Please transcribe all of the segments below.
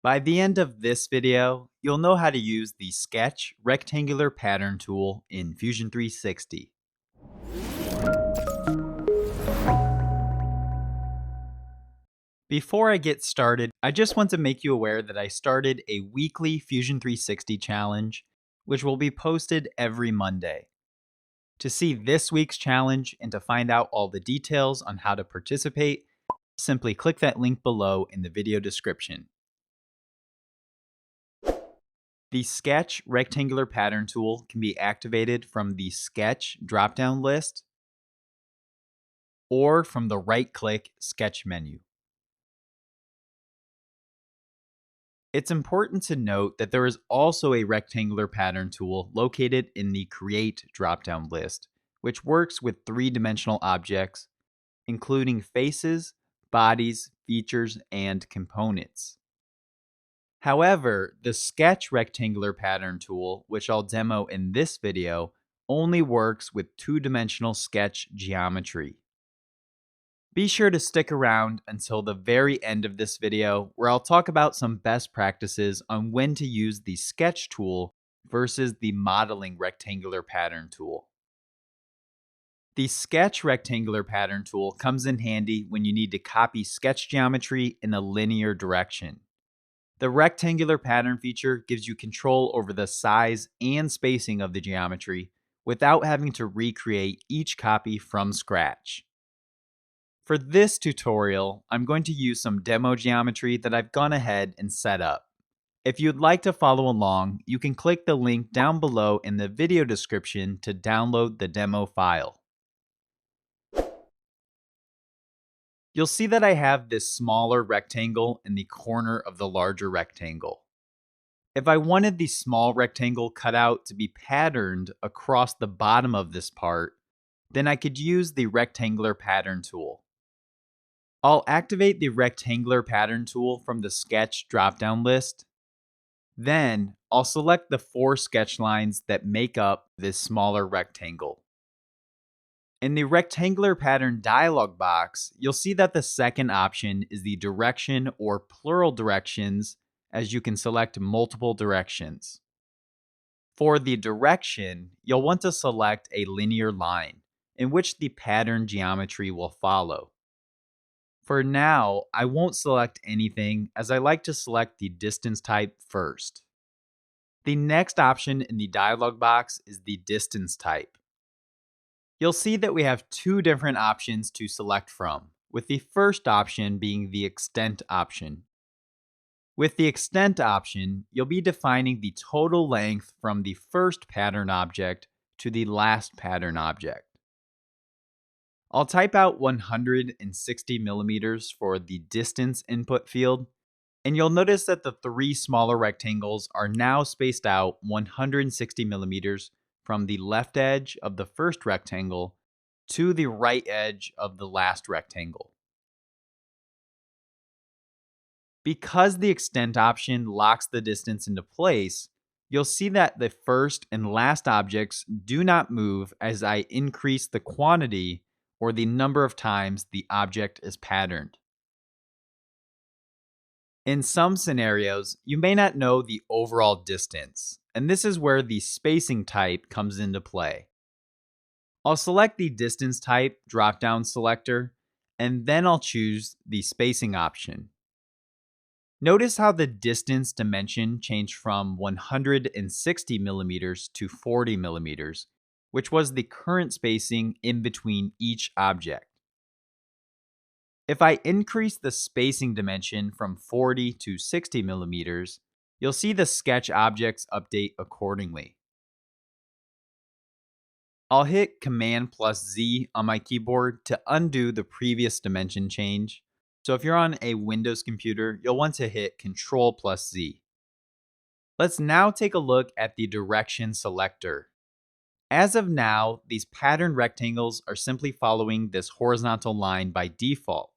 By the end of this video, you'll know how to use the Sketch Rectangular Pattern tool in Fusion 360. Before I get started, I just want to make you aware that I started a weekly Fusion 360 challenge, which will be posted every Monday. To see this week's challenge and to find out all the details on how to participate, simply click that link below in the video description. The Sketch Rectangular Pattern tool can be activated from the Sketch drop-down list or from the right-click Sketch menu. It's important to note that there is also a rectangular pattern tool located in the Create drop-down list, which works with three-dimensional objects, including faces, bodies, features, and components. However, the Sketch Rectangular Pattern tool, which I'll demo in this video, only works with two-dimensional sketch geometry. Be sure to stick around until the very end of this video, where I'll talk about some best practices on when to use the Sketch tool versus the Modeling Rectangular Pattern tool. The Sketch Rectangular Pattern tool comes in handy when you need to copy sketch geometry in a linear direction. The rectangular pattern feature gives you control over the size and spacing of the geometry without having to recreate each copy from scratch. For this tutorial, I'm going to use some demo geometry that I've gone ahead and set up. If you'd like to follow along, you can click the link down below in the video description to download the demo file. You'll see that I have this smaller rectangle in the corner of the larger rectangle. If I wanted the small rectangle cut out to be patterned across the bottom of this part, then I could use the Rectangular Pattern tool. I'll activate the Rectangular Pattern tool from the Sketch drop-down list. Then, I'll select the 4 sketch lines that make up this smaller rectangle. In the Rectangular Pattern dialog box, you'll see that the second option is the direction or plural directions, as you can select multiple directions. For the direction, you'll want to select a linear line, in which the pattern geometry will follow. For now, I won't select anything, as I like to select the distance type first. The next option in the dialog box is the distance type. You'll see that we have 2 different options to select from, with the first option being the extent option. With the extent option, you'll be defining the total length from the first pattern object to the last pattern object. I'll type out 160 millimeters for the distance input field, and you'll notice that the 3 smaller rectangles are now spaced out 160 millimeters from the left edge of the first rectangle to the right edge of the last rectangle. Because the extent option locks the distance into place, you'll see that the first and last objects do not move as I increase the quantity or the number of times the object is patterned. In some scenarios, you may not know the overall distance, and this is where the spacing type comes into play. I'll select the distance type drop-down selector, and then I'll choose the spacing option. Notice how the distance dimension changed from 160 millimeters to 40 millimeters, which was the current spacing in between each object. If I increase the spacing dimension from 40 to 60 millimeters, you'll see the sketch objects update accordingly. I'll hit Command plus Z on my keyboard to undo the previous dimension change. So if you're on a Windows computer, you'll want to hit Control plus Z. Let's now take a look at the direction selector. As of now, these patterned rectangles are simply following this horizontal line by default.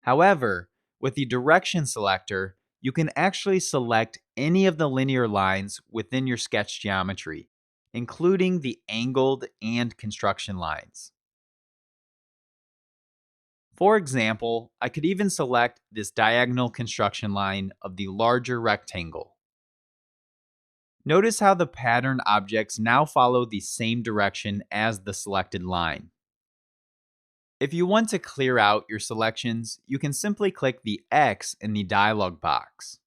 However, with the direction selector, you can actually select any of the linear lines within your sketch geometry, including the angled and construction lines. For example, I could even select this diagonal construction line of the larger rectangle. Notice how the pattern objects now follow the same direction as the selected line. If you want to clear out your selections, you can simply click the X in the dialog box.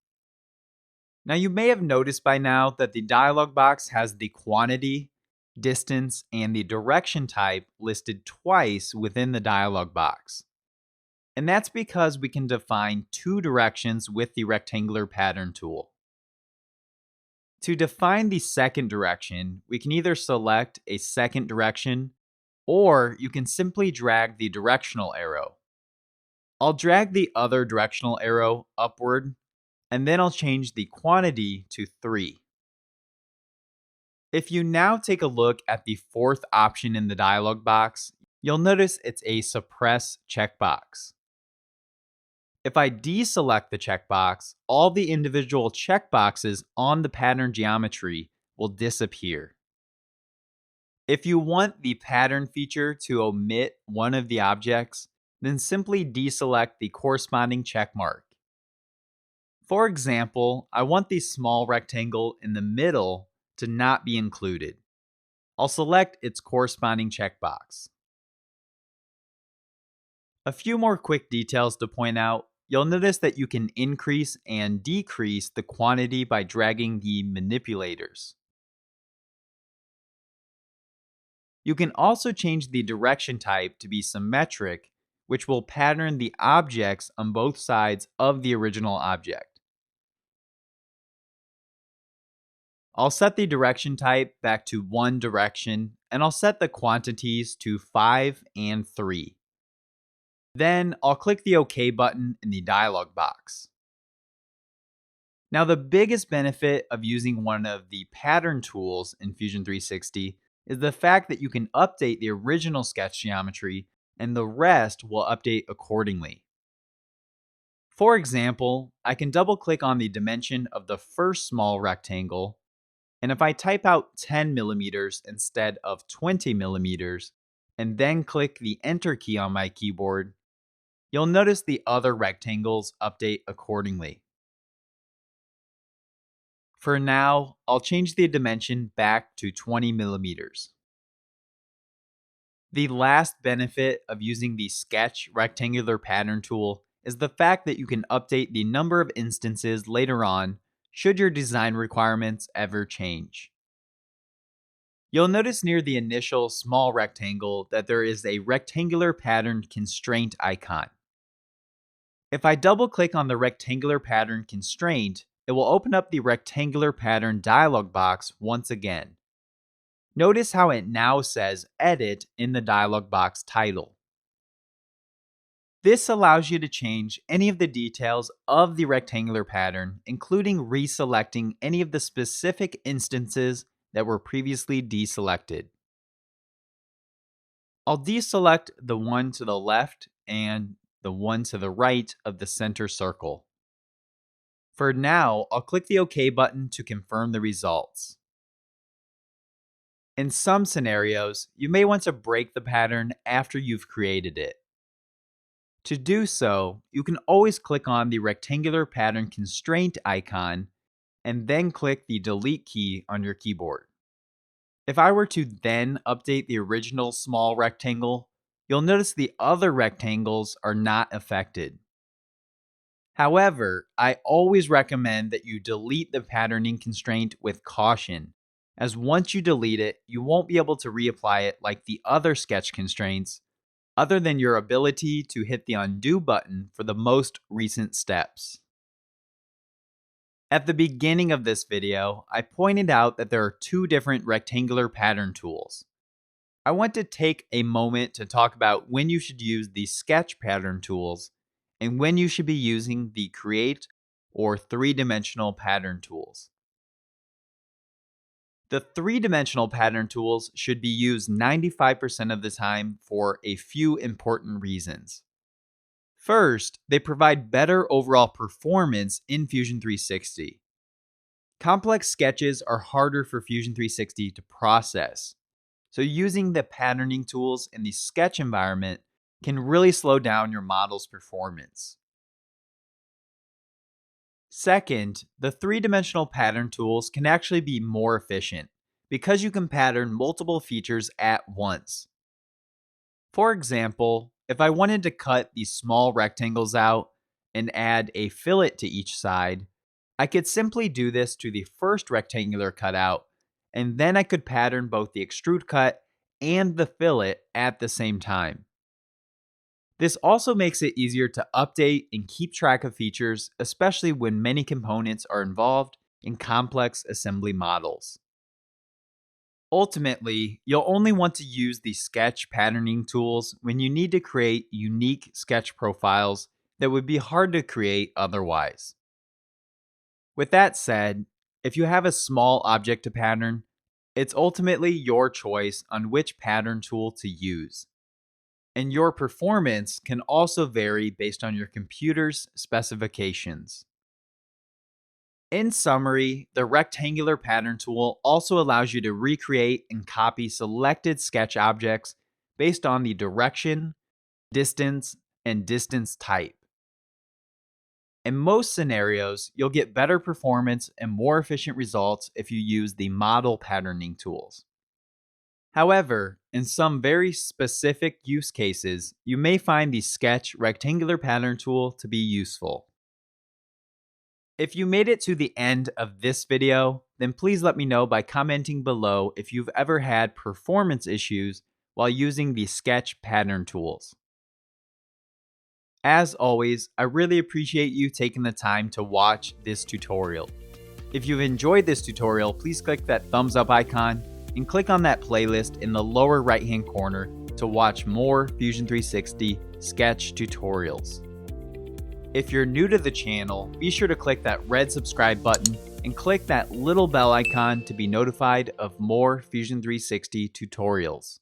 Now you may have noticed by now that the dialog box has the quantity, distance, and the direction type listed twice within the dialog box. And that's because we can define two directions with the rectangular pattern tool. To define the second direction, we can either select a second direction, or you can simply drag the directional arrow. I'll drag the other directional arrow upward, and then I'll change the quantity to 3. If you now take a look at the fourth option in the dialog box, you'll notice it's a suppress checkbox. If I deselect the checkbox, all the individual checkboxes on the pattern geometry will disappear. If you want the pattern feature to omit one of the objects, then simply deselect the corresponding check mark. For example, I want the small rectangle in the middle to not be included. I'll select its corresponding checkbox. A few more quick details to point out. You'll notice that you can increase and decrease the quantity by dragging the manipulators. You can also change the direction type to be symmetric, which will pattern the objects on both sides of the original object. I'll set the direction type back to one direction, and I'll set the quantities to 5 and 3. Then I'll click the OK button in the dialog box. Now, the biggest benefit of using one of the pattern tools in Fusion 360 is the fact that you can update the original sketch geometry and the rest will update accordingly. For example, I can double click on the dimension of the first small rectangle, and if I type out 10 millimeters instead of 20 millimeters, and then click the Enter key on my keyboard, you'll notice the other rectangles update accordingly. For now, I'll change the dimension back to 20 millimeters. The last benefit of using the Sketch Rectangular Pattern tool is the fact that you can update the number of instances later on should your design requirements ever change. You'll notice near the initial small rectangle that there is a rectangular pattern constraint icon. If I double click on the rectangular pattern constraint, it will open up the rectangular pattern dialog box once again. Notice how it now says Edit in the dialog box title. This allows you to change any of the details of the rectangular pattern, including reselecting any of the specific instances that were previously deselected. I'll deselect the one to the left and the one to the right of the center circle. For now, I'll click the OK button to confirm the results. In some scenarios, you may want to break the pattern after you've created it. To do so, you can always click on the rectangular pattern constraint icon and then click the Delete key on your keyboard. If I were to then update the original small rectangle, you'll notice the other rectangles are not affected. However, I always recommend that you delete the patterning constraint with caution, as once you delete it, you won't be able to reapply it like the other sketch constraints, other than your ability to hit the undo button for the most recent steps. At the beginning of this video, I pointed out that there are two different rectangular pattern tools. I want to take a moment to talk about when you should use the sketch pattern tools and when you should be using the create or three-dimensional pattern tools. The three-dimensional pattern tools should be used 95% of the time for a few important reasons. First, they provide better overall performance in Fusion 360. Complex sketches are harder for Fusion 360 to process, so using the patterning tools in the sketch environment can really slow down your model's performance. Second, the three-dimensional pattern tools can actually be more efficient because you can pattern multiple features at once. For example, if I wanted to cut these small rectangles out and add a fillet to each side, I could simply do this to the first rectangular cutout, and then I could pattern both the extrude cut and the fillet at the same time. This also makes it easier to update and keep track of features, especially when many components are involved in complex assembly models. Ultimately, you'll only want to use the sketch patterning tools when you need to create unique sketch profiles that would be hard to create otherwise. With that said, if you have a small object to pattern, it's ultimately your choice on which pattern tool to use. And your performance can also vary based on your computer's specifications. In summary, the rectangular pattern tool also allows you to recreate and copy selected sketch objects based on the direction, distance, and distance type. In most scenarios, you'll get better performance and more efficient results if you use the model patterning tools. However, in some very specific use cases, you may find the Sketch rectangular pattern tool to be useful. If you made it to the end of this video, then please let me know by commenting below if you've ever had performance issues while using the Sketch pattern tools. As always, I really appreciate you taking the time to watch this tutorial. If you've enjoyed this tutorial, please click that thumbs up icon and click on that playlist in the lower right hand corner to watch more Fusion 360 Sketch tutorials. If you're new to the channel, be sure to click that red subscribe button and click that little bell icon to be notified of more Fusion 360 tutorials.